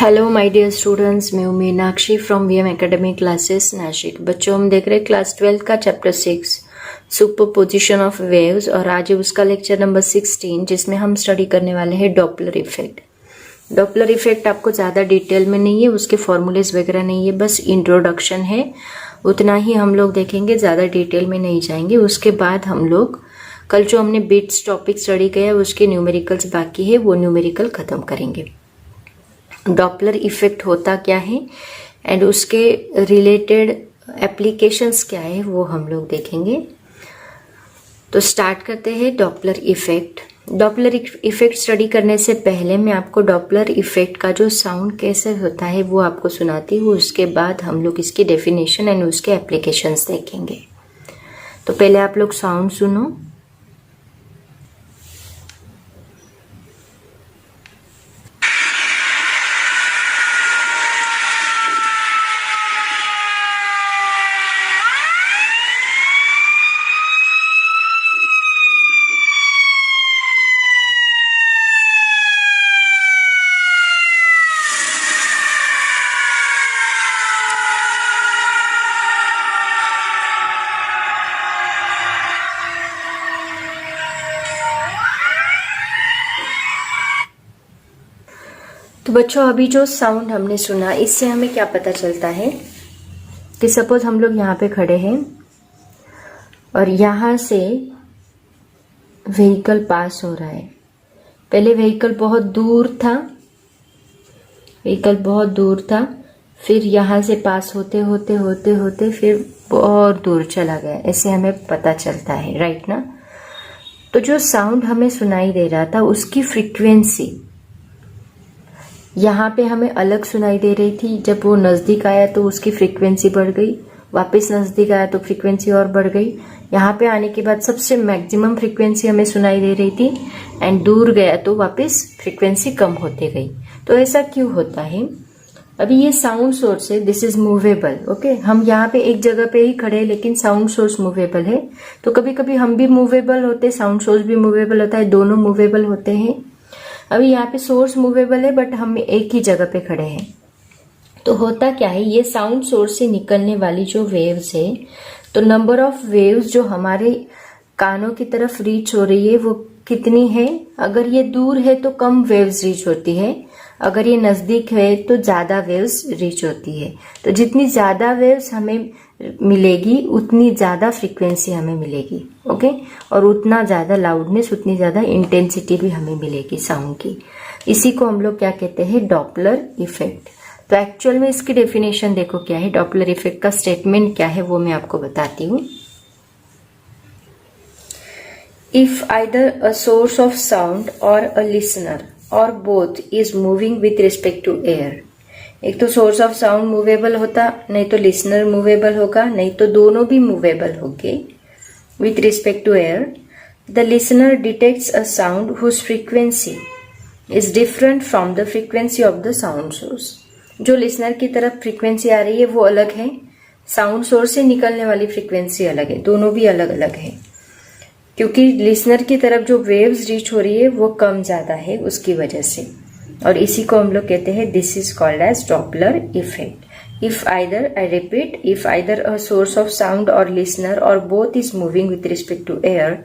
Hello my dear students, मैं हूं Meenakshi from VM academy classes Nashik. बच्चों, हम देख रहे हैं क्लास 12 का चैप्टर 6 सुपरपोजिशन ऑफ वेव्स और आज है उसका लेक्चर नंबर 16 जिसमें हम स्टडी करने वाले हैं डॉपलर इफेक्ट। डॉपलर इफेक्ट आपको ज़्यादा डिटेल में नहीं है, उसके फॉर्मूलेज वगैरह नहीं है, बस इंट्रोडक्शन है, उतना ही हम लोग देखेंगे, ज़्यादा डिटेल में नहीं जाएंगे। उसके बाद हम लोग कल जो हमने बिट्स टॉपिक स्टडी किया उसके न्यूमेरिकल्स बाकी है, वो न्यूमेरिकल ख़त्म करेंगे। डॉपलर इफेक्ट होता क्या है एंड उसके रिलेटेड एप्लीकेशंस क्या है वो हम लोग देखेंगे। तो स्टार्ट करते हैं Doppler effect. Doppler effect study करने से पहले मैं आपको डॉपलर इफेक्ट का जो साउंड कैसे होता है वो आपको सुनाती हूँ, उसके बाद हम लोग इसकी डेफिनेशन एंड उसके एप्लीकेशंस देखेंगे। तो पहले आप लोग साउंड सुनो। तो बच्चों, अभी जो साउंड हमने सुना इससे हमें क्या पता चलता है कि सपोज हम लोग यहाँ पे खड़े हैं और यहाँ से व्हीकल पास हो रहा है। पहले व्हीकल बहुत दूर था, फिर यहाँ से पास होते होते फिर बहुत दूर चला गया, ऐसे हमें पता चलता है, राइट ना। तो जो साउंड हमें सुनाई दे रहा था उसकी फ्रीक्वेंसी यहाँ पे हमें अलग सुनाई दे रही थी, जब वो नज़दीक आया तो उसकी फ्रीक्वेंसी बढ़ गई, वापस नज़दीक आया तो फ्रीक्वेंसी और बढ़ गई, यहाँ पे आने के बाद सबसे मैक्सिमम फ्रीक्वेंसी हमें सुनाई दे रही थी एंड दूर गया तो वापस फ्रीक्वेंसी कम होते गई। तो ऐसा क्यों होता है? अभी ये साउंड सोर्स है, दिस इज मूवेबल, ओके। हम यहाँ पे एक जगह पे ही खड़े हैं लेकिन साउंड सोर्स मूवेबल है। तो कभी कभी हम भी मूवेबल होते, साउंड सोर्स भी मूवेबल होता है, दोनों मूवेबल होते हैं। अभी यहाँ पे सोर्स मूवेबल है बट हम एक ही जगह पे खड़े हैं। तो होता क्या है, ये साउंड सोर्स से निकलने वाली जो वेव्स है, तो नंबर ऑफ वेव्स जो हमारे कानों की तरफ रीच हो रही है वो कितनी है? अगर ये दूर है तो कम वेव्स रीच होती है, अगर ये नजदीक है तो ज्यादा वेव्स रीच होती है। तो जितनी ज्यादा वेव्स हमें मिलेगी उतनी ज्यादा फ्रीक्वेंसी हमें मिलेगी, ओके। और उतना ज्यादा लाउडनेस, उतनी ज्यादा इंटेंसिटी भी हमें मिलेगी साउंड की। इसी को हम लोग क्या कहते हैं? Doppler effect. तो एक्चुअल में इसकी डेफिनेशन देखो क्या है, डॉपलर इफेक्ट का स्टेटमेंट क्या है वो मैं आपको बताती हूँ। If either a source of sound और अ लिसनर और both is moving with respect to air, एक तो सोर्स ऑफ साउंड मूवेबल होता, नहीं तो लिसनर मूवेबल होगा, नहीं तो दोनों भी मूवेबल होंगे with respect to air. The listener detects a sound whose frequency is different from the frequency of the sound source. जो लिसनर की तरफ फ्रीक्वेंसी आ रही है वो अलग है, साउंड सोर्स से निकलने वाली फ्रीक्वेंसी अलग है, दोनों भी अलग अलग है, क्योंकि लिसनर की तरफ जो वेव्स रीच हो रही है वो कम ज्यादा है उसकी वजह से। और इसी को हम लोग कहते हैं, this is called as Doppler effect. If either, I repeat, if either a source of sound और लिसनर और both is moving with respect to air,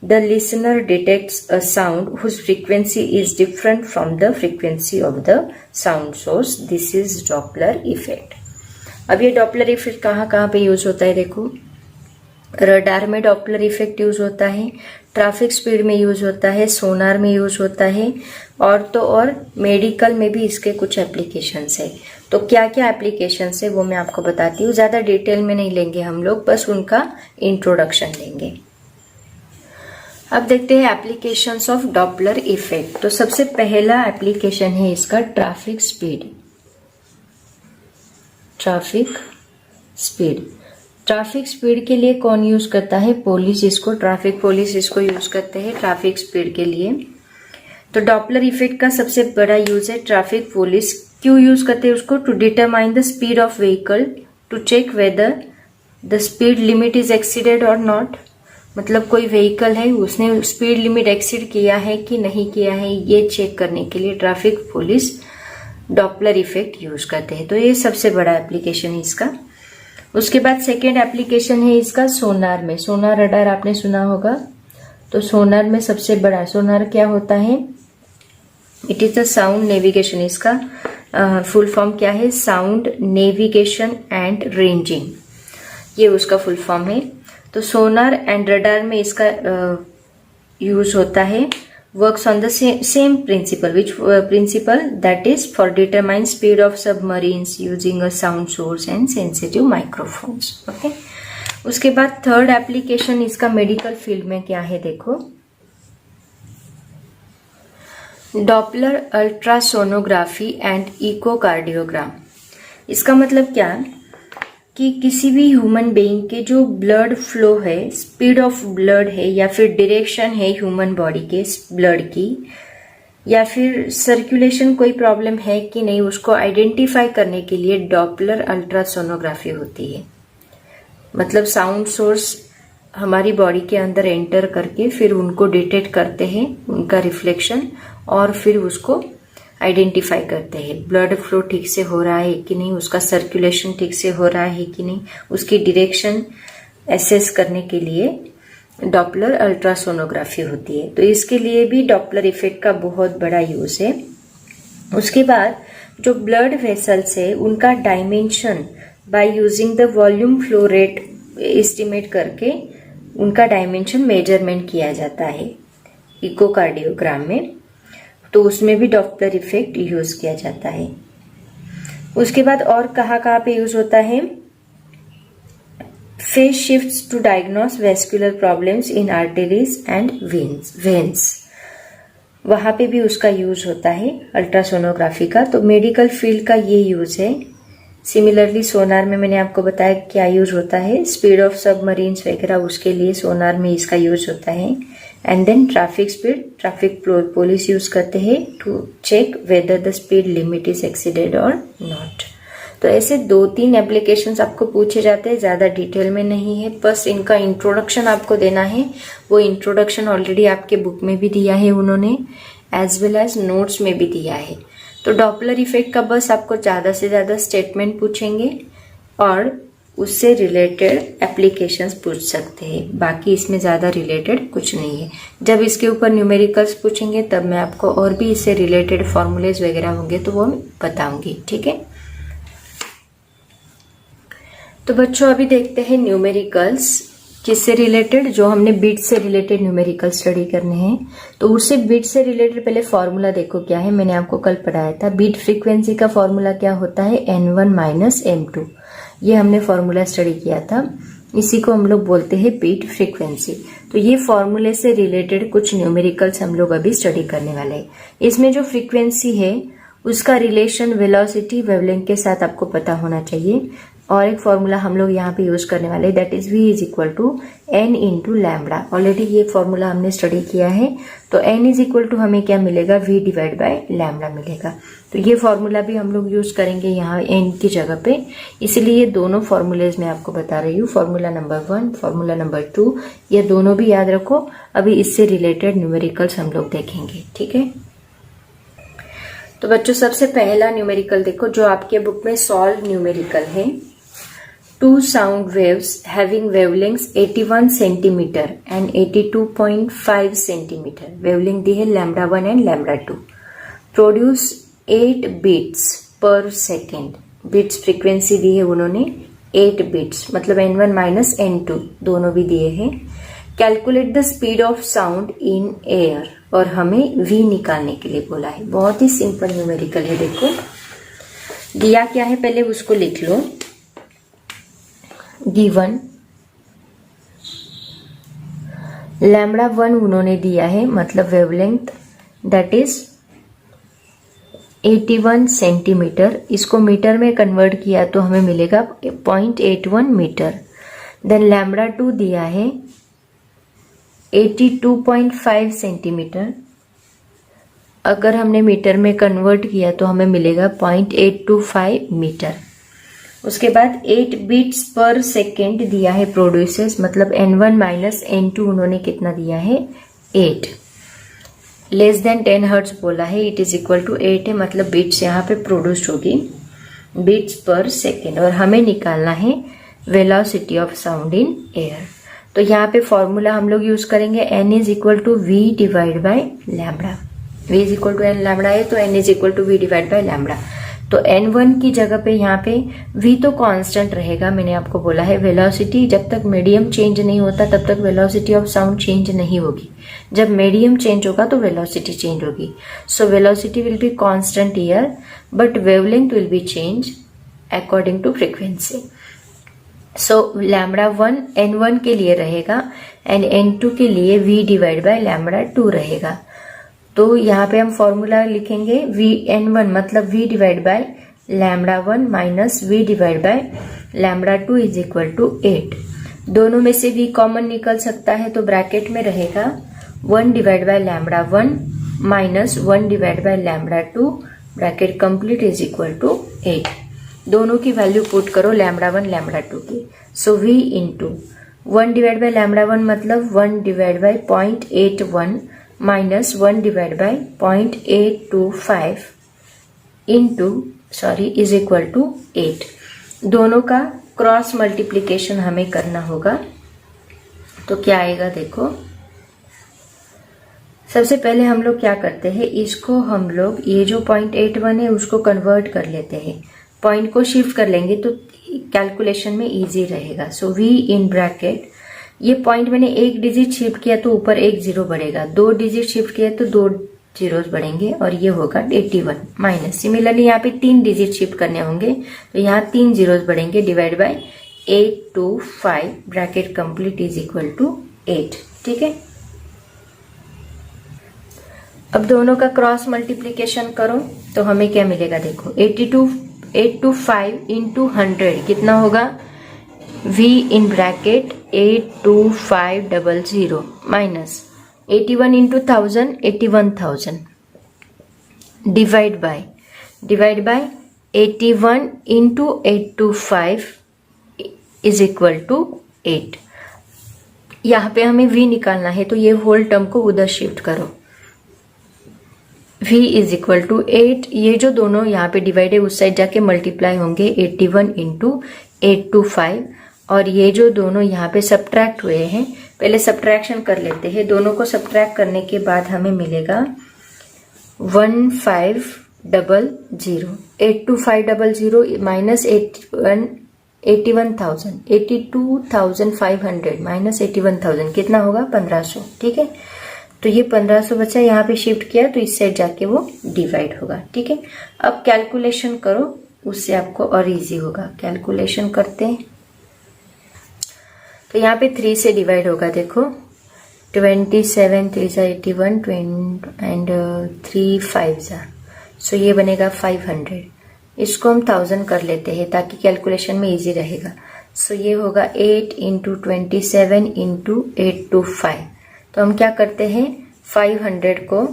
the listener detects a sound whose frequency is different from the frequency of the sound source. This is Doppler effect. अब ये Doppler effect कहाँ कहाँ पे use होता है? देखो, radar में Doppler effect use होता है, ट्रैफिक स्पीड में यूज होता है, सोनार में यूज होता है, और तो और मेडिकल में भी इसके कुछ एप्लीकेशंस है। तो क्या क्या एप्लीकेशंस है वो मैं आपको बताती हूँ, ज्यादा डिटेल में नहीं लेंगे हम लोग, बस उनका इंट्रोडक्शन लेंगे। अब देखते हैं एप्लीकेशंस ऑफ डॉपलर इफेक्ट। तो सबसे पहला एप्लीकेशन है इसका ट्रैफिक स्पीड। ट्रैफिक स्पीड के लिए कौन यूज करता है? पुलिस इसको, ट्रैफिक पुलिस इसको यूज करते हैं ट्रैफिक स्पीड के लिए। तो डॉपलर इफेक्ट का सबसे बड़ा यूज है ट्रैफिक पुलिस। क्यों यूज करते हैं उसको? To determine the speed of vehicle, to check whether the speed limit is exceeded और नॉट। मतलब कोई व्हीकल है, उसने स्पीड लिमिट एक्सीड किया है कि नहीं किया है, ये चेक करने के लिए traffic police Doppler effect use करते हैं। तो ये सबसे बड़ा एप्लीकेशन है इसका। उसके बाद सेकेंड एप्लीकेशन है इसका सोनार में। सोनार रडार आपने सुना होगा। तो सोनार में सबसे बड़ा, सोनार क्या होता है? It is the sound navigation. इसका फुल फॉर्म क्या है? साउंड नेविगेशन एंड रेंजिंग, ये उसका फुल फॉर्म है। तो सोनार एंड रडार में इसका यूज होता है। Works on the same principle, which principle? That is for determine speed of submarines using a sound source and sensitive microphones. Okay. उसके बाद थर्ड एप्लीकेशन इसका मेडिकल फील्ड में क्या है देखो, डॉपलर अल्ट्रासोनोग्राफी एंड इकोकार्डियोग्राम। इसका मतलब क्या कि किसी भी ह्यूमन बीइंग के जो ब्लड फ्लो है, स्पीड ऑफ ब्लड है, या फिर डायरेक्शन है ह्यूमन बॉडी के ब्लड की, या फिर सर्कुलेशन कोई प्रॉब्लम है कि नहीं, उसको आइडेंटिफाई करने के लिए डॉपलर अल्ट्रासोनोग्राफी होती है। मतलब साउंड सोर्स हमारी बॉडी के अंदर एंटर करके फिर उनको डिटेक्ट करते हैं, उनका रिफ्लेक्शन, और फिर उसको आइडेंटिफाई करते हैं ब्लड फ्लो ठीक से हो रहा है कि नहीं, उसका सर्कुलेशन ठीक से हो रहा है कि नहीं, उसकी डायरेक्शन एसेस करने के लिए डॉपलर अल्ट्रासोनोग्राफी होती है। तो इसके लिए भी डॉपलर इफेक्ट का बहुत बड़ा यूज है। उसके बाद जो ब्लड वेसल्स है उनका dimension by using the volume flow rate estimate करके उनका डायमेंशन मेजरमेंट किया जाता है इकोकार्डियोग्राम में। तो उसमें भी डॉपलर इफेक्ट यूज किया जाता है। उसके बाद और कहाँ पे यूज होता है? Phase shifts to diagnose vascular problems in arteries and veins, वहां पे भी उसका यूज होता है अल्ट्रासोनोग्राफी का। तो मेडिकल फील्ड का ये यूज है। सिमिलरली सोनार में मैंने आपको बताया क्या यूज होता है, स्पीड ऑफ सबमरीन्स वगैरह, उसके लिए सोनार में इसका यूज होता है। And then traffic speed, traffic police use करते हैं to check whether the speed limit is exceeded और नॉट। तो ऐसे 2-3 एप्लीकेशंस आपको पूछे जाते हैं, ज्यादा डिटेल में नहीं है, बस इनका इंट्रोडक्शन आपको देना है। वो इंट्रोडक्शन ऑलरेडी आपके बुक में भी दिया है उन्होंने, एज वेल एज नोट्स में भी दिया है। तो डॉपलर इफेक्ट का बस आपको ज्यादा से ज्यादा स्टेटमेंट पूछेंगे और उससे रिलेटेड एप्लीकेशंस पूछ सकते हैं, बाकी इसमें ज्यादा रिलेटेड कुछ नहीं है। जब इसके ऊपर न्यूमेरिकल्स पूछेंगे तब मैं आपको और भी इससे रिलेटेड फॉर्मूलेज वगैरह होंगे तो वो बताऊंगी, ठीक है। तो बच्चों अभी देखते हैं न्यूमेरिकल्स किससे रिलेटेड, जो हमने बीट से रिलेटेड न्यूमेरिकल स्टडी करने हैं। तो उससे बीट से रिलेटेड पहले फॉर्मूला देखो क्या है, मैंने आपको कल पढ़ाया था। बीट फ्रीक्वेंसी का फॉर्मूला क्या होता है? N1 - M2, ये हमने फॉर्मूला स्टडी किया था, इसी को हम लोग बोलते हैं बीट फ्रीक्वेंसी। तो ये फॉर्मूले से रिलेटेड कुछ न्यूमेरिकल्स हम लोग अभी स्टडी करने वाले हैं। इसमें जो फ्रीक्वेंसी है उसका रिलेशन वेलोसिटी वेवलेंथ के साथ आपको पता होना चाहिए। और एक फॉर्मूला हम लोग यहाँ पे यूज करने वाले, that is V = N × lambda. Already ये फॉर्मूला हमने स्टडी किया है। तो N = हमें क्या मिलेगा? V / लैम्बडा मिलेगा। तो ये फॉर्मूला भी हम लोग यूज करेंगे यहाँ N की जगह पे, इसलिए दोनों फॉर्मूलेज मैं आपको बता रही हूँ, फॉर्मूला नंबर 1, फॉर्मूला नंबर 2, ये दोनों भी याद रखो। अभी इससे रिलेटेड न्यूमेरिकल्स हम लोग देखेंगे, ठीक है। तो बच्चों सबसे पहला न्यूमेरिकल देखो जो आपके बुक में सॉल्व न्यूमेरिकल है। 2 sound waves having wavelengths 81 cm and 82.5 cm, wavelength दी है λ1 and λ2, produce 8 beats per second, beats frequency दी है उन्होंने 8 beats, मतलब N1 - N2 दोनों भी दिए हैं। Calculate the speed of sound in air, और हमें V निकालने के लिए बोला है। बहुत ही सिंपल न्यूमेरिकल है। देखो दिया क्या है पहले उसको लिख लो। गिवन λ1 उन्होंने दिया है, मतलब वेवलेंथ दैट इज 81 सेंटीमीटर, इसको मीटर में कन्वर्ट किया तो हमें मिलेगा 0.81 मीटर। देन λ2 दिया है 82.5 सेंटीमीटर, अगर हमने मीटर में कन्वर्ट किया तो हमें मिलेगा 0.825 मीटर। उसके बाद 8 बीट्स पर सेकेंड दिया है प्रोड्यूसेस, मतलब N1 - N2 उन्होंने कितना दिया है? 8। लेस देन 10 हर्ट्ज बोला है, इट इज इक्वल टू 8 है, मतलब बीट्स यहाँ पे प्रोड्यूस होगी, बीट्स पर सेकेंड, और हमें निकालना है velocity of sound in air. तो यहाँ पे फॉर्मूला हम लोग यूज करेंगे n is equal to v divide by lambda. v is equal to n lambda है तो n is equal to v divide by lambda. तो n1 की जगह पे यहाँ पे v तो कांस्टेंट रहेगा, मैंने आपको बोला है वेलोसिटी जब तक मीडियम चेंज नहीं होता तब तक वेलोसिटी ऑफ साउंड चेंज नहीं होगी, जब मीडियम चेंज होगा तो वेलोसिटी चेंज होगी। So velocity will be constant here but wavelength will be change according to frequency. So lambda 1 n1 के लिए रहेगा एंड n2 के लिए v डिवाइड बाय लैम्बडा 2 रहेगा। तो यहाँ पे हम फॉर्मूला लिखेंगे n1 मतलब v divide by lambda 1 minus v divide by lambda 2 is equal to 8। दोनों में से v कॉमन निकल सकता है तो ब्रैकेट में रहेगा 1 divide by lambda 1 minus 1 divide by lambda 2 bracket complete is equal to 8। दोनों की वैल्यू पुट करो लैम्बडा 1 लैम्बडा 2 की। So v into 1 divide by lambda 1 मतलब 1 divide by 0.81 minus 1 divide by 0.825 is equal to 8। दोनों का cross multiplication हमें करना होगा। तो क्या आएगा देखो, सबसे पहले हम लोग क्या करते हैं, इसको हम लोग ये जो 0.81 है उसको कन्वर्ट कर लेते हैं, पॉइंट को शिफ्ट कर लेंगे तो कैलकुलेशन में इजी रहेगा। सो v इन ब्रैकेट, ये पॉइंट मैंने एक डिजिट शिफ्ट किया तो ऊपर एक जीरो बढ़ेगा, 2 डिजिट शिफ्ट किया तो 2 जीरोस बढ़ेंगे और ये होगा 81 माइनस, सिमिलरली यहाँ पे 3 डिजिट शिफ्ट करने होंगे तो यहाँ 3 जीरोस बढ़ेंगे divide by 825 bracket complete is equal to 8। ठीक है, अब दोनों का क्रॉस मल्टीप्लीकेशन करो तो हमें क्या मिलेगा देखो, 825 इंटू 100 कितना होगा, v in bracket 82500 minus 81 into 1000 81,000 divide by 81 into 825 is equal to 8। यहाँ पे हमें v निकालना है तो ये होल टर्म को उधर शिफ्ट करो, v इज इक्वल टू 8, ये जो दोनों यहाँ पे डिवाइड है उस साइड जाके मल्टीप्लाई होंगे 81 इंटू 825 और ये जो दोनों यहाँ पे सब्ट्रैक्ट हुए हैं, पहले सब्ट्रैक्शन कर लेते हैं। दोनों को सब्ट्रैक्ट करने के बाद हमें मिलेगा 1500 82500 माइनस 82,500 माइनस 81,000 कितना होगा 1500। ठीक है, तो ये 1500 बचा, यहाँ पे शिफ्ट किया तो इस साइड जाके वो डिवाइड होगा। ठीक है, अब कैलकुलेशन करो, उससे आपको और इजी होगा। कैलकुलेशन करते हैं तो यहाँ पे 3 से डिवाइड होगा, देखो 27 3 सा 81 एंड 3 5 सा, सो ये बनेगा 500। इसको हम 1000 कर लेते हैं ताकि कैलकुलेशन में इजी रहेगा। सो ये होगा 8 इंटू 27 इंटू 825। तो हम क्या करते हैं, 500 को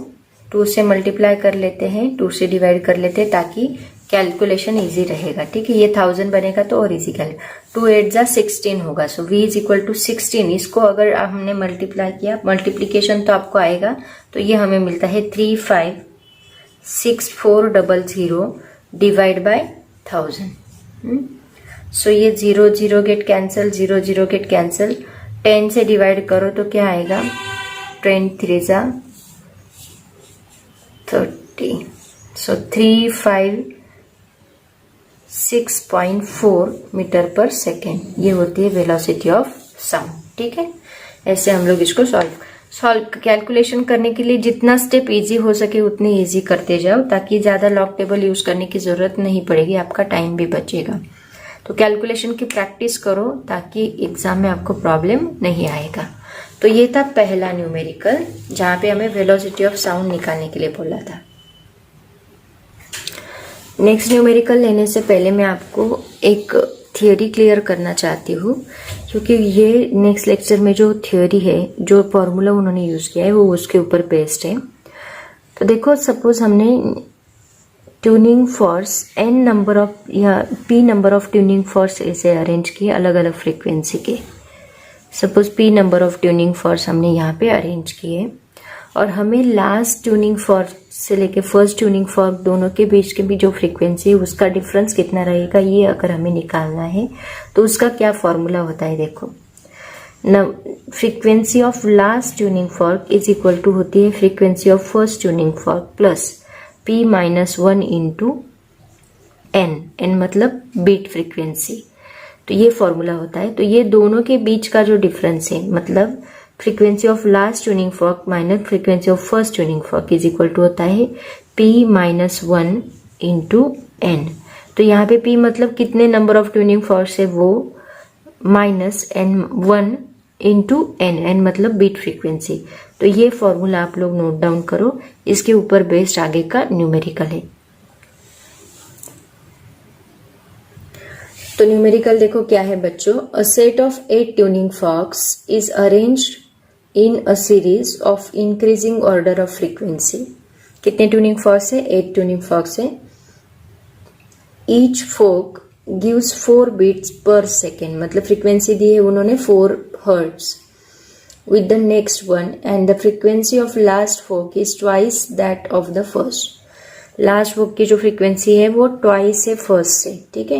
2 से मल्टीप्लाई कर लेते हैं, 2 से डिवाइड कर लेते हैं ताकि कैलकुलेशन इजी रहेगा। ठीक है, ये 1000 बनेगा तो और इजी कैल 2 8 जा 16 होगा। सो v इज इक्वल टू 16। इसको अगर हमने मल्टीप्लाई किया, मल्टीप्लीकेशन तो आपको आएगा, तो ये हमें मिलता है 356400 डिवाइड बाय 1000। सो ये 0 0 गेट कैंसिल, 0 0 गेट कैंसिल, 10 से डिवाइड करो तो क्या आएगा, 10 3 जा 30। सो 356.4 मीटर पर सेकेंड, ये होती है वेलोसिटी ऑफ साउंड। ठीक है, ऐसे हम लोग इसको सॉल्व कैलकुलेशन करने के लिए जितना स्टेप इजी हो सके उतनी इजी करते जाओ ताकि ज्यादा लॉग टेबल यूज करने की जरूरत नहीं पड़ेगी, आपका टाइम भी बचेगा। तो कैलकुलेशन की प्रैक्टिस करो ताकि एग्जाम में आपको प्रॉब्लम नहीं आएगा। तो ये था पहला न्यूमेरिकल जहां पे हमें वेलोसिटी ऑफ साउंड निकालने के लिए बोला था। नेक्स्ट न्यूमेरिकल लेने से पहले मैं आपको एक थियोरी क्लियर करना चाहती हूँ, क्योंकि ये नेक्स्ट लेक्चर में जो थियोरी है, जो फॉर्मूला उन्होंने यूज किया है वो उसके ऊपर बेस्ड है। तो देखो, सपोज हमने tuning forks n number of या p number of tuning forks ऐसे अरेंज किए अलग अलग फ्रीक्वेंसी के। Suppose p number of tuning forks हमने यहाँ पे अरेंज किए और हमें लास्ट ट्यूनिंग फॉर्क से लेके फर्स्ट ट्यूनिंग फॉर्क दोनों के बीच के भी जो फ्रीक्वेंसी है उसका डिफरेंस कितना रहेगा, ये अगर हमें निकालना है तो उसका क्या फॉर्मूला होता है। देखो, frequency of last tuning fork is equal to होती है frequency of first tuning fork plus P-1 into n मतलब बीट फ्रीक्वेंसी। तो ये फॉर्मूला होता है। तो ये दोनों के बीच का जो डिफरेंस है, मतलब frequency of last tuning fork minus frequency of first tuning fork is equal to होता है P-1 इंटू एन। तो यहाँ पे P मतलब कितने नंबर ऑफ ट्यूनिंग फॉर्क्स है वो, माइनस N1 इंटू एन मतलब बीट फ्रीक्वेंसी। तो ये फॉर्मूला आप लोग नोट डाउन करो, इसके ऊपर बेस्ड आगे का न्यूमेरिकल है। तो न्यूमेरिकल देखो क्या है बच्चों, a set of 8 tuning forex is arranged in a series of increasing order of frequency. कितने ट्यूनिंग फॉर्क्स है, 8 ट्यूनिंग फॉर्क्स है। ईच फोक गिव्स 4 बीट्स पर सेकेंड, मतलब फ्रीक्वेंसी दी है उन्होंने 4 hertz with the next one and the frequency of last fork is twice that of the first. Last fork की जो frequency है वो ट्वाइस है फर्स्ट से, ठीक है।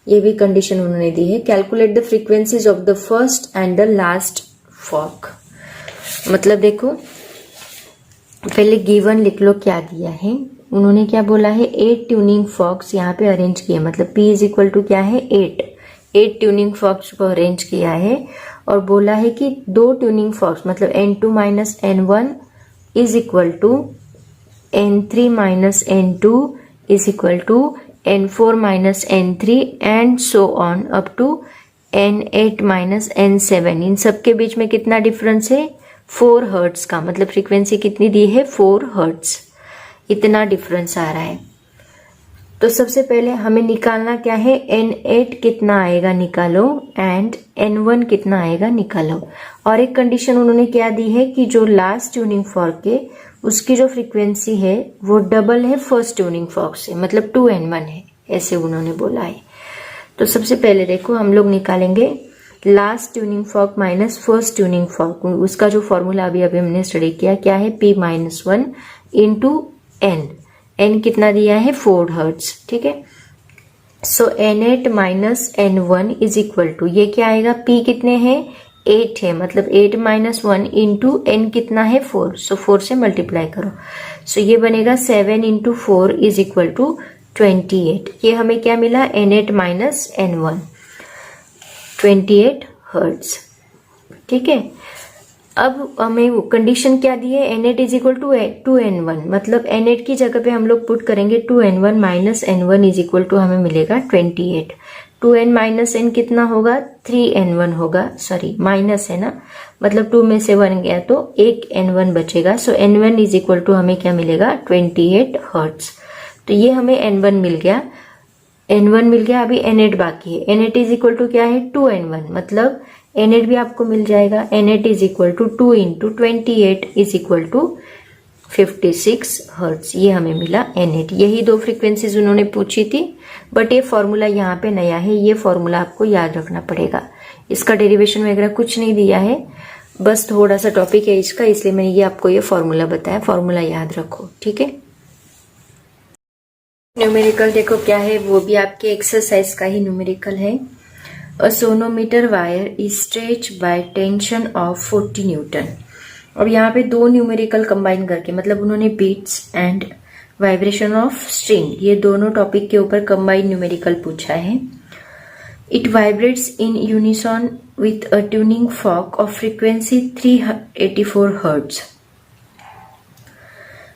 ये भी कंडीशन उन्होंने दी है। Calculate the frequencies of the first and the last fork. मतलब देखो पहले गिवन लिख लो क्या दिया है। उन्होंने क्या बोला है, 8 ट्यूनिंग फॉक्स यहाँ पे अरेंज किए, मतलब P इज इक्वल टू क्या है 8 ट्यूनिंग फॉक्स को अरेंज किया है और बोला है कि 2 ट्यूनिंग फॉक्स मतलब N2 minus N1 is equal to N3 minus N2 is equal to N4 minus N3 and so on up to N8 minus N7। इन सब के बीच में कितना डिफरेंस है, 4 हर्ट्ज का, मतलब फ्रीक्वेंसी कितनी दी है 4 हर्ट्ज, इतना डिफरेंस आ रहा है। तो सबसे पहले हमें निकालना क्या है, N8 कितना आएगा निकालो एंड N1 कितना आएगा निकालो। और एक कंडीशन उन्होंने क्या दी है कि जो लास्ट ट्यूनिंग फॉर्क है उसकी जो फ्रीक्वेंसी है वो डबल है फर्स्ट ट्यूनिंग फॉर्क से, मतलब 2N1 है, ऐसे उन्होंने बोला है। तो सबसे पहले देखो हम लोग निकालेंगे last tuning fork minus first tuning fork. उसका जो फॉर्मूला अभी हमने स्टडी किया क्या है, P-1 इंटू एन। एन कितना दिया है 4 हर्ट्ज, ठीक है। So N8 minus N1 is equal to, ये क्या आएगा, P कितने हैं 8 है, मतलब 8 माइनस 1 इंटू एन कितना है 4, सो 4 से मल्टीप्लाई करो। सो ये बनेगा 7 इंटू 4 इज इक्वल टू 28। ये हमें क्या मिला, N8 माइनस N1 28 हर्ट्ज, ठीक है। अब हमें कंडीशन क्या दी है, N8 is equal to 2N1, मतलब N8 की जगह पे हम लोग पुट करेंगे 2N1 minus N1 is equal to हमें मिलेगा 28। 2N माइनस N कितना होगा, 3N1 होगा, सॉरी माइनस है ना, मतलब 2 में से 1 गया तो एक N1 बचेगा। सो N1 इज इक्वल टू हमें क्या मिलेगा 28 हर्ट्ज। तो ये हमें N1 मिल गया, N1 मिल गया, अभी N8 बाकी है। N8 इज इक्वल टू क्या है 2N1, मतलब N8 भी आपको मिल जाएगा। N8 is equal to 2 into 28 is equal to 56 hertz, ये हमें मिला N8। यही 2 फ्रीक्वेंसीज उन्होंने पूछी थी, बट ये फॉर्मूला यहाँ पे नया है, ये फॉर्मूला आपको याद रखना पड़ेगा। इसका डेरिवेशन वगैरह कुछ नहीं दिया है, बस थोड़ा सा टॉपिक है इसका, इसलिए मैंने ये आपको ये फॉर्मूला बताया, फॉर्मूला याद रखो, ठीक है। न्यूमेरिकल देखो क्या है, वो भी आपके एक्सरसाइज का ही न्यूमेरिकल है। A sonometer wire is stretched by tension of 40 newton. अब यहाँ पे 2 न्यूमेरिकल कंबाइन करके, मतलब उन्होंने beats and vibration of string, ये दोनों टॉपिक के ऊपर कंबाइन न्यूमेरिकल पूछा है। It vibrates in unison with a tuning fork of frequency 384 hertz.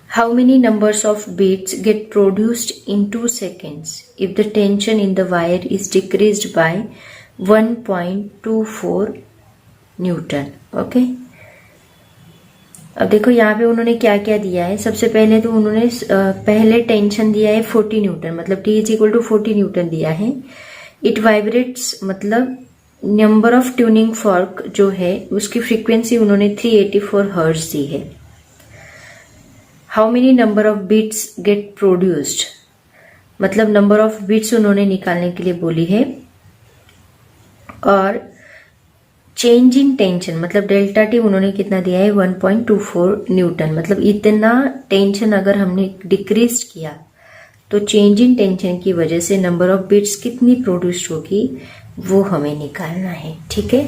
How many numbers of beats get produced in 2 seconds if the tension in the wire is decreased by 1.24 Newton. Okay, अब देखो यहाँ पे उन्होंने क्या क्या दिया है। सबसे पहले तो उन्होंने पहले टेंशन दिया है 40 न्यूटन, मतलब T is equal to 40 newton दिया है। इट वाइब्रेट्स, मतलब नंबर ऑफ ट्यूनिंग फॉर्क जो है उसकी फ्रीक्वेंसी उन्होंने 384 हर्ट्ज दी है। How many number of beats get produced, मतलब नंबर ऑफ बीट्स उन्होंने निकालने के लिए बोली है। और चेंज इन टेंशन मतलब डेल्टा टी उन्होंने कितना दिया है 1.24 न्यूटन, मतलब इतना टेंशन अगर हमने डिक्रीज किया तो चेंज इन टेंशन की वजह से नंबर ऑफ बिट्स कितनी प्रोड्यूस होगी वो हमें निकालना है। ठीक है,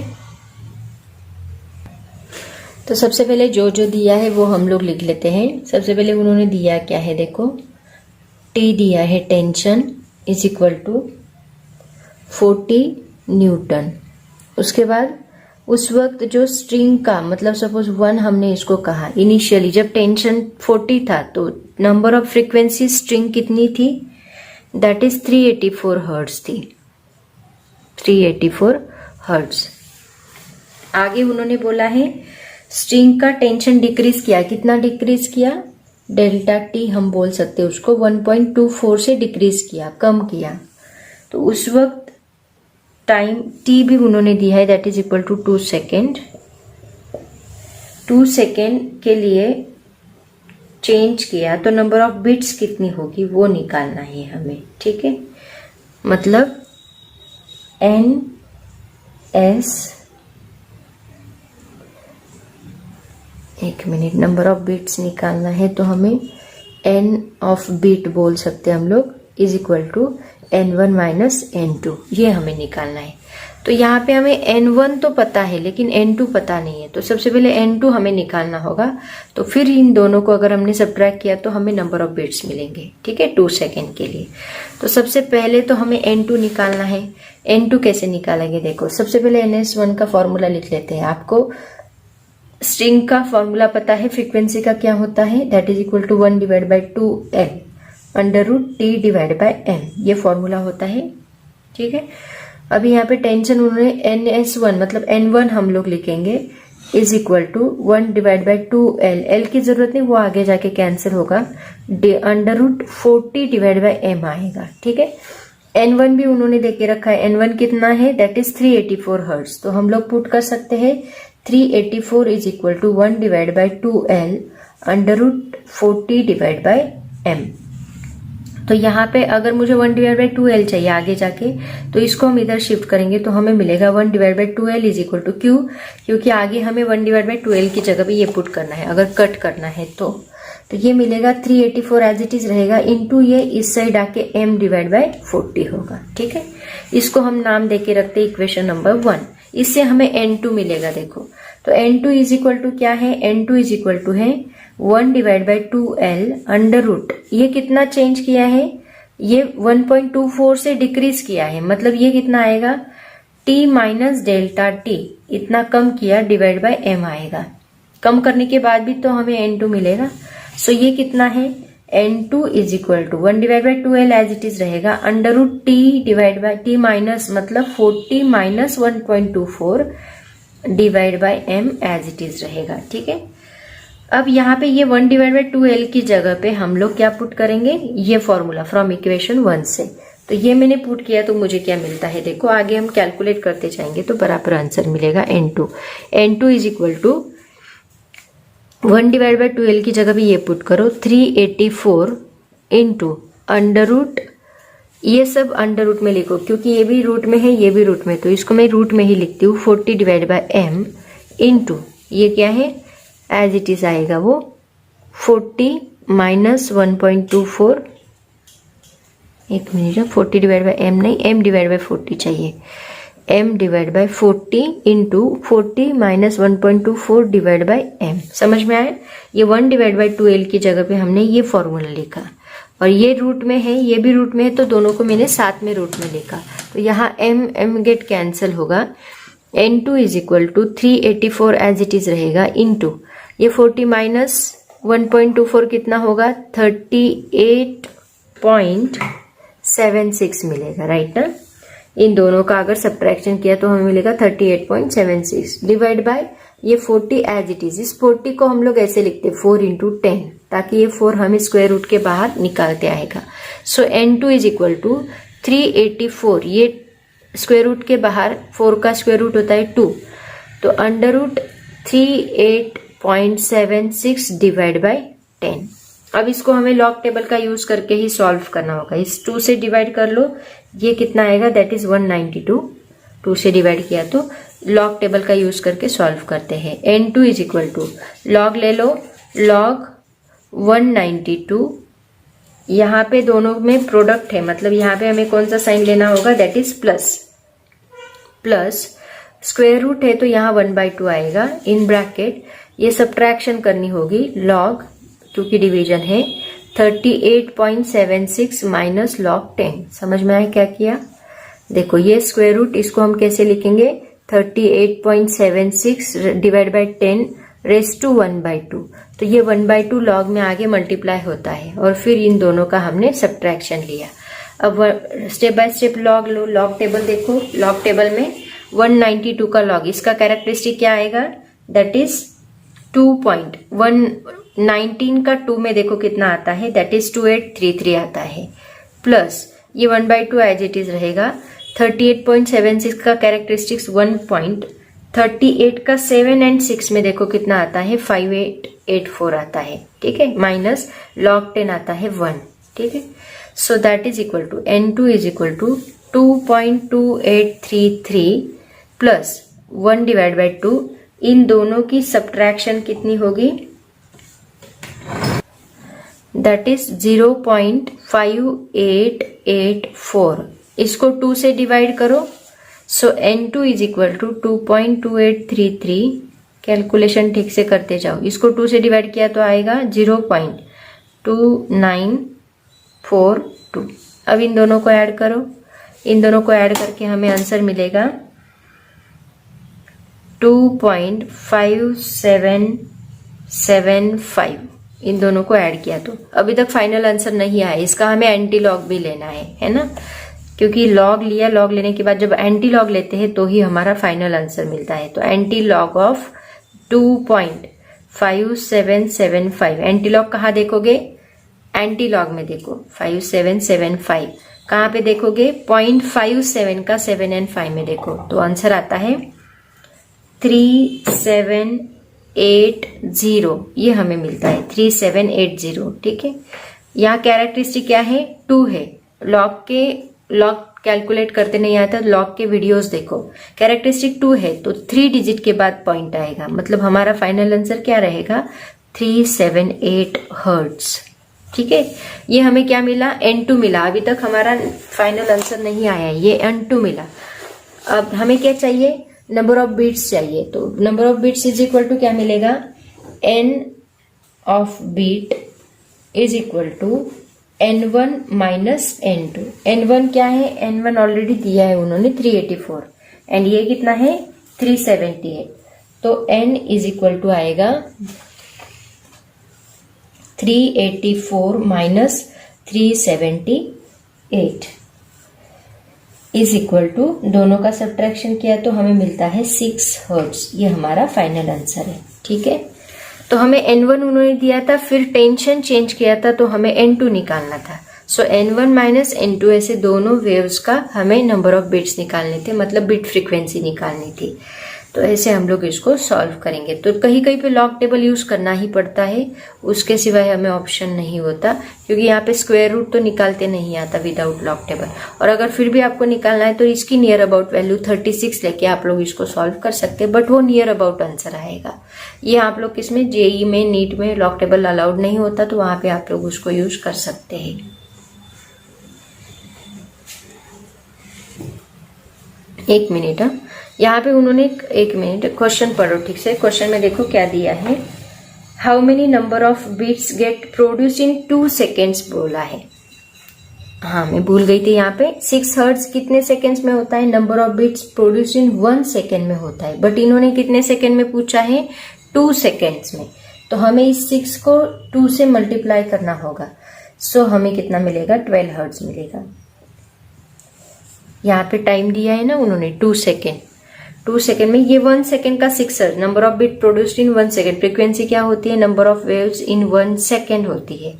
तो सबसे पहले जो जो दिया है वो हम लोग लिख लेते हैं। सबसे पहले उन्होंने दिया क्या है, देखो टी दिया है tension is equal to 40 newton. उसके बाद उस वक्त जो स्ट्रिंग का मतलब सपोज 1 हमने इसको कहा, इनिशियली जब टेंशन 40 था तो नंबर ऑफ फ्रीक्वेंसी स्ट्रिंग कितनी थी, दैट इज 384 हर्ट्ज थी, 384 हर्ट्ज। आगे उन्होंने बोला है स्ट्रिंग का टेंशन डिक्रीज किया, कितना डिक्रीज किया, डेल्टा टी हम बोल सकते हैं उसको 1.24 से डिक्रीज किया, कम किया। तो उस वक्त टाइम टी भी उन्होंने दिया है that is equal to 2 second. 2 second के लिए चेंज किया तो नंबर ऑफ बिट्स कितनी होगी वो निकालना है हमें। ठीक है, मतलब एन एस, एक मिनट, नंबर ऑफ बिट्स निकालना है तो हमें एन ऑफ बिट बोल सकते हैं हम लोग, is equal to n1 minus n2, ये हमें निकालना है। तो यहाँ पे हमें n1 तो पता है लेकिन n2 पता नहीं है, तो सबसे पहले n2 हमें निकालना होगा। तो फिर इन दोनों को अगर हमने सब्ट्रैक्ट किया तो हमें नंबर ऑफ बिट्स मिलेंगे। ठीक है, 2 सेकेंड के लिए। तो सबसे पहले तो हमें n2 निकालना है। n2 कैसे निकालेंगे, देखो सबसे पहले ns1 का फॉर्मूला लिख लेते हैं। आपको स्ट्रिंग का फॉर्मूला पता है, फ्रीक्वेंसी का क्या होता है, that is equal to 1 divide by 2l under root T divide by m, ये फॉर्मूला होता है। ठीक है, अभी यहाँ पे टेंशन उन्होंने ns1 मतलब n1 हम लोग लिखेंगे is equal to 1 divide by 2l, l की जरूरत नहीं, वो आगे जाके कैंसिल होगा, under root 40 divide by m आएगा। ठीक है, n1 भी उन्होंने देके रखा है, n1 कितना है, दैट इज 384 हर्ट्ज। तो हम लोग पुट कर सकते हैं 384 is equal to 1 divide by 2l under root 40 divide by m। तो यहाँ पे अगर मुझे 1 डिवाइड बाई 2l चाहिए आगे जाके, तो इसको हम इधर शिफ्ट करेंगे तो हमें मिलेगा 1 divide by 2l is equal to Q, क्योंकि आगे हमें 1 डिवाइड बाई 2l की जगह पे ये पुट करना है अगर कट करना है तो ये मिलेगा 384 एज इट इज रहेगा, इनटू ये इस साइड आके m डिवाइड बाई 40 होगा। ठीक है, इसको हम नाम देके रखते हैं इक्वेशन नंबर 1। इससे हमें n2 मिलेगा। देखो तो n2 इज इक्वल टू क्या है, n2 इज इक्वल टू है 1 divide by 2l under root, ये कितना चेंज किया है, ये 1.24 से डिक्रीज किया है, मतलब ये कितना आएगा t माइनस डेल्टा टी, इतना कम किया डिवाइड बाय m आएगा। कम करने के बाद भी तो हमें n2 मिलेगा। सो ये कितना है, n2 is equal to 1 divide by 2l as it is रहेगा under root t divide by t minus मतलब 40 minus 1.24 divide by m as it is रहेगा। ठीक है, अब यहाँ पे ये 1 डिवाइड बाई 2l की जगह पे हम लोग क्या पुट करेंगे, ये फॉर्मूला फ्रॉम इक्वेशन 1 से। तो ये मैंने पुट किया तो मुझे क्या मिलता है, देखो आगे हम कैलकुलेट करते जाएंगे तो बराबर आंसर मिलेगा n2। n2 is equal to 1 divide by 2l की जगह पे ये पुट करो 384 इंटू अंडर रूट, ये सब अंडर रूट में लिखो क्योंकि ये भी रूट में है ये भी रूट में, तो इसको मैं रूट में ही लिखती हूँ 40 डिवाइड बाई m इंटू ये क्या है एज इट इज आएगा वो 40 माइनस 1.24, एक मिनट, 40 डिवाइड बाई m नहीं, m डिवाइड बाई 40 चाहिए, m divide by 40 into 40 minus 1.24 divide by m। समझ में आया, ये 1 डिवाइड बाई 2l की जगह पे हमने ये फॉर्मूला लिखा और ये रूट में है ये भी रूट में है, तो दोनों को मैंने साथ में रूट में लिखा, तो यहाँ m गेट कैंसिल होगा। n2 is equal to 384 as it is रहेगा इंटू ये 40 माइनस 1.24 कितना होगा, 38.76 मिलेगा, राइट ना। इन दोनों का अगर सब्ट्रैक्शन किया तो हमें मिलेगा 38.76 डिवाइड बाय ये 40 एज इट इज। इस 40 को हम लोग ऐसे लिखते हैं 4 इंटू 10, ताकि ये 4 हमें स्क्वायर रूट के बाहर निकालते आएगा। सो n2 इज इक्वल टू 384, ये स्क्वायर रूट के बाहर 4 का स्क्वायर रूट होता है 2, तो अंडर रूट 38.76 डिवाइड बाई 10। अब इसको हमें लॉग टेबल का यूज करके ही सॉल्व करना होगा। इस 2 से डिवाइड कर लो, ये कितना आएगा, दैट इज 192। 2 से डिवाइड किया तो लॉग टेबल का यूज करके सॉल्व करते हैं। n2 is equal to log ले लो, लॉग 192, यहाँ पे दोनों में प्रोडक्ट है मतलब यहाँ पे हमें कौन सा साइन लेना होगा, that is plus, plus square root है तो यहाँ 1/2 आएगा, इन ब्रैकेट ये सब्ट्रैक्शन करनी होगी, लॉग क्योंकि डिवीजन है 38.76 माइनस लॉग 10। समझ में आया क्या किया? देखो ये स्क्वायर रूट, इसको हम कैसे लिखेंगे, 38.76 डिवाइड बाई 10 रेस टू 1/2, तो ये 1/2 लॉग में आगे मल्टीप्लाई होता है और फिर इन दोनों का हमने सब्ट्रैक्शन लिया। अब step by step log low, log table देखो, लॉग टेबल में 192 का लॉग, इसका कैरेक्टरिस्टिक क्या आएगा, दैट इज 2.119 का 2 में देखो कितना आता है, दैट इज 2833 आता है, प्लस ये 1/2 एज इट इज रहेगा, 38.76 का कैरेक्टरिस्टिक्स 1.38 का 7 एंड 6 में देखो कितना आता है, 5884 आता है, ठीक है, माइनस लॉग 10 आता है 1, ठीक है। So that is equal to n2 is equal to 2.2833 plus 1 divide by 2, इन दोनों की सब्ट्रैक्शन कितनी होगी, दैट इज 0.5884, इसको 2 से डिवाइड करो, so n2 is equal to 2.2833, calculation ठीक से करते जाओ, इसको 2 से डिवाइड किया तो आएगा 0.2942। अब इन दोनों को ऐड करो, इन दोनों को ऐड करके हमें आंसर मिलेगा 2.5775, इन दोनों को ऐड किया तो अभी तक फाइनल आंसर नहीं आया, इसका हमें एंटी लॉग भी लेना है ना, क्योंकि लॉग लिया, लॉग लेने के बाद जब एंटी लॉग लेते हैं तो ही हमारा फाइनल आंसर मिलता है। तो anti log of 2.5775, anti log कहाँ देखोगे, एंटी लॉग में देखो 5775, कहाँ पे देखोगे 0.57 का 7 एंड 5 में देखो, तो आंसर आता है 3780, ये हमें मिलता है 3780, ठीक है। यहाँ कैरेक्टरिस्टिक क्या है, 2 है, लॉग कैलकुलेट करते नहीं आता, लॉग के वीडियोस देखो, कैरेक्टरिस्टिक 2 है तो 3 डिजिट के बाद पॉइंट आएगा, मतलब हमारा फाइनल आंसर क्या रहेगा, 378 हर्ट्ज, ठीक है। ये हमें क्या मिला, n2 मिला, अभी तक हमारा फाइनल आंसर नहीं आया है, ये n2 मिला। अब हमें क्या चाहिए, नंबर ऑफ बीट्स चाहिए, तो number of beats is equal to क्या मिलेगा, n of beat is equal to n1 minus n2। n1 क्या है, n1 ऑलरेडी दिया है उन्होंने 384, एंड ये कितना है 378, तो n इज इक्वल टू आएगा 384 माइनस 378 इज इक्वल टू, दोनों का सब्ट्रैक्शन किया तो हमें मिलता है 6 हर्ट्ज, ये हमारा फाइनल आंसर है, ठीक है। तो हमें n1 उन्होंने दिया था, फिर टेंशन चेंज किया था तो हमें n2 निकालना था, सो n1 माइनस n2 ऐसे दोनों वेव्स का हमें नंबर ऑफ बिट्स निकालने थे, मतलब बिट फ्रीक्वेंसी निकालनी थी, तो ऐसे हम लोग इसको सॉल्व करेंगे। तो कहीं कहीं पे लॉग टेबल यूज करना ही पड़ता है, उसके सिवाय हमें ऑप्शन नहीं होता, क्योंकि यहाँ पे स्क्वायर रूट तो निकालते नहीं आता विदाउट लॉग टेबल, और अगर फिर भी आपको निकालना है तो इसकी नियर अबाउट वैल्यू 36 लेके आप लोग इसको सॉल्व कर सकते हैं, बट वो नियर अबाउट आंसर आएगा। ये आप लोग किसमें, जेई में, नीट में लॉग टेबल अलाउड नहीं होता, तो वहां पे आप लोग उसको यूज कर सकते हैं। एक मिनट, यहाँ पे उन्होंने एक मिनट क्वेश्चन पढ़ो ठीक से, क्वेश्चन में देखो क्या दिया है, how many number of beats get produce in 2 seconds बोला है। हाँ मैं भूल गई थी, यहाँ पे 6 हर्ट्ज कितने सेकेंड्स में होता है, number of beats produce in 1 second में होता है, बट इन्होंने कितने सेकेंड में पूछा है, 2 सेकेंड्स में, तो हमें इस 6 को 2 से मल्टीप्लाई करना होगा, सो हमें कितना मिलेगा, 12 हर्ट्ज मिलेगा। यहाँ पे टाइम दिया है ना उन्होंने 2 सेकेंड, 2 सेकेंड में ये 1 सेकेंड का 6 hertz, number of bit produced in 1 second, frequency क्या होती है, number of waves in 1 second होती है,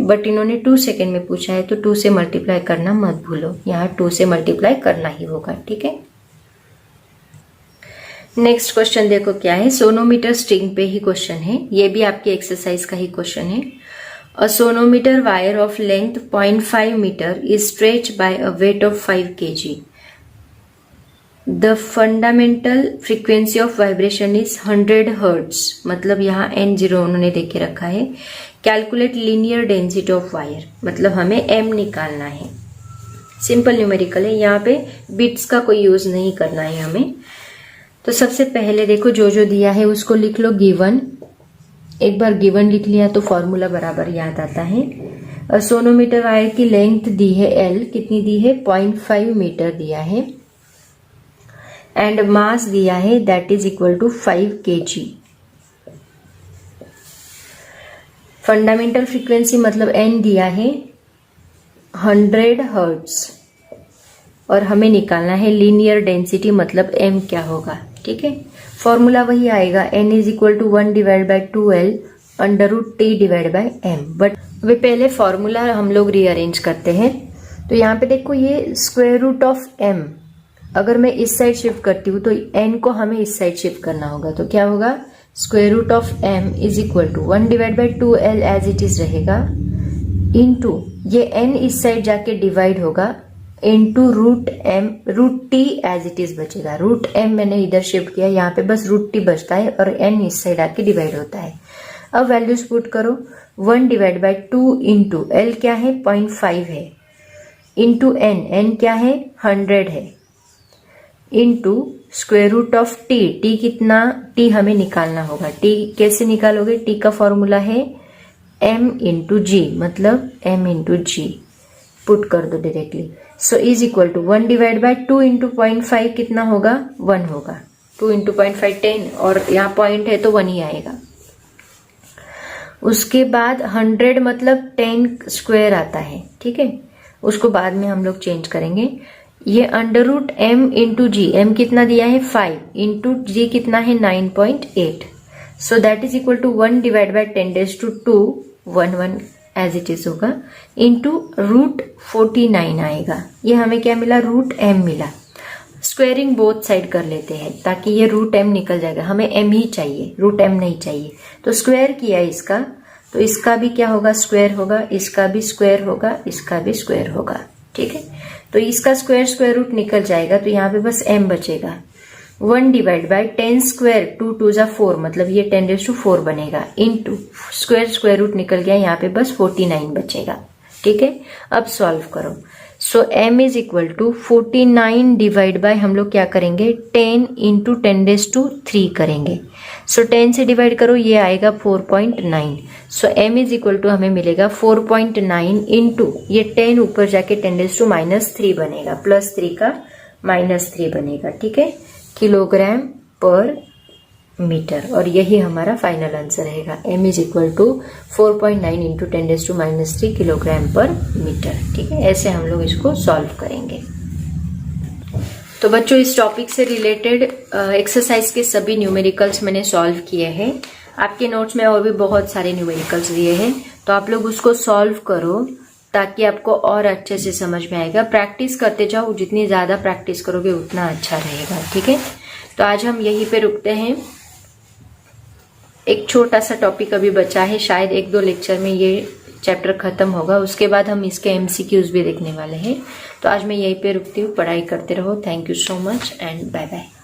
बट इन्होंने 2 सेकेंड में पूछा है, तो 2 से मल्टीप्लाई करना मत भूलो, यहाँ 2 से मल्टीप्लाई करना ही होगा, ठीक है। नेक्स्ट क्वेश्चन देखो क्या है, सोनोमीटर स्ट्रिंग पे ही क्वेश्चन है, ये भी आपके एक्सरसाइज का ही क्वेश्चन है। A sonometer wire of length 0.5 meter is stretched by a weight of 5 kg. The fundamental frequency of vibration is 100 hertz, मतलब यहाँ N0 उन्होंने दे के रखा है। Calculate linear density of wire, मतलब हमें M निकालना है। सिंपल न्यूमेरिकल है, यहाँ पे बिट्स का कोई यूज नहीं करना है हमें। तो सबसे पहले देखो जो दिया है उसको लिख लो गिवन। एक बार गिवन लिख लिया तो फॉर्मूला बराबर याद आता है। सोनोमीटर वायर की लेंथ दी है L, कितनी दी है 0.5 मीटर दिया है, एंड मास दिया है that is equal to 5 kg। Fundamental frequency मतलब N दिया है 100 हर्ट्ज, और हमें निकालना है लीनियर डेंसिटी मतलब M क्या होगा। ठीक है, फॉर्मूला वही आएगा, N is equal to 1/2L √T/M। But वे पहले फॉर्मूला हम लोग रीअरेंज करते हैं। तो यहाँ पे देखो ये स्क्वायर रूट ऑफ M, अगर मैं इस साइड शिफ्ट करती हूँ तो N को हमें इस साइड शिफ्ट करना होगा। तो क्या होगा, square root of M is equal to 1/2L as it is रहेगा, इनटू ये N इस साइड जाके डिवाइड होगा, into √T as it is बचेगा। √M मैंने इधर शिफ्ट किया, यहाँ पे बस √T बचता है और N इस साइड आके डिवाइड होता है। अब वैल्यूज पुट करो, 1/2 इंटू L क्या है 0.5 है, इंटू N क्या है 100 है, into square root of T कितना, T हमें निकालना होगा। T कैसे निकालोगे, T का फॉर्मूला है M इंटू G, मतलब M इंटू G पुट कर दो directly. So is equal to 1/2 into 0.5 कितना होगा 1 होगा, 2 इंटू 0.5 10, और यहाँ पॉइंट है तो 1 ही आएगा। उसके बाद 100 मतलब 10 स्क्वायर आता है। ठीक है, उसको बाद में हम लोग चेंज करेंगे। ये √M इंटू G, M कितना दिया है 5, इंटू G कितना है 9.8, so that is equal to 1/10⁻², 1 as it is होगा, इंटू √49 आएगा। ये हमें क्या मिला, √M मिला। स्क्वेयरिंग बोथ साइड कर लेते हैं ताकि ये √M निकल जाएगा, हमें M ही चाहिए, √M नहीं चाहिए। तो स्क्वायर किया इसका, तो इसका भी क्या होगा स्क्वायर होगा, इसका भी स्क्वायर होगा, इसका भी स्क्वायर होगा। ठीक है, तो इसका स्क्वायर रूट निकल जाएगा, तो यहाँ पे बस M बचेगा। 1/10 स्क्वायर 2 2 4, मतलब ये 10⁻4 बनेगा, इंटू स्क्वायर रूट निकल गया, यहाँ पे बस 49 बचेगा। ठीक है, अब सॉल्व करो। So M is equal to 49 divide by हम लोग क्या करेंगे 10 इंटू 10⁻3 करेंगे। सो 10 से डिवाइड करो, ये आएगा 4.9। सो M इज इक्वल टू हमें मिलेगा 4.9 इंटू ये 10 ऊपर जाके 10⁻³ बनेगा, +3 का -3 बनेगा। ठीक है, किलोग्राम पर मीटर, और यही हमारा फाइनल आंसर रहेगा। M is equal to 4.9 into 10⁻³ kilogram per metre. ठीक है, ऐसे हम लोग इसको सॉल्व करेंगे। तो बच्चों, इस टॉपिक से रिलेटेड एक्सरसाइज के सभी न्यूमेरिकल्स मैंने सॉल्व किए हैं। आपके नोट्स में और भी बहुत सारे न्यूमेरिकल्स दिए हैं, तो आप लोग उसको सॉल्व करो ताकि आपको और अच्छे से समझ में आएगा। प्रैक्टिस करते जाओ, जितनी ज्यादा प्रैक्टिस करोगे उतना अच्छा रहेगा। ठीक है, तो आज हम यहीं पे रुकते हैं। एक छोटा सा टॉपिक अभी बचा है, शायद 1-2 लेक्चर में ये चैप्टर खत्म होगा, उसके बाद हम इसके MCQs भी देखने वाले हैं। तो आज मैं यहीं पे रुकती हूँ, पढ़ाई करते रहो। Thank you so much and bye bye.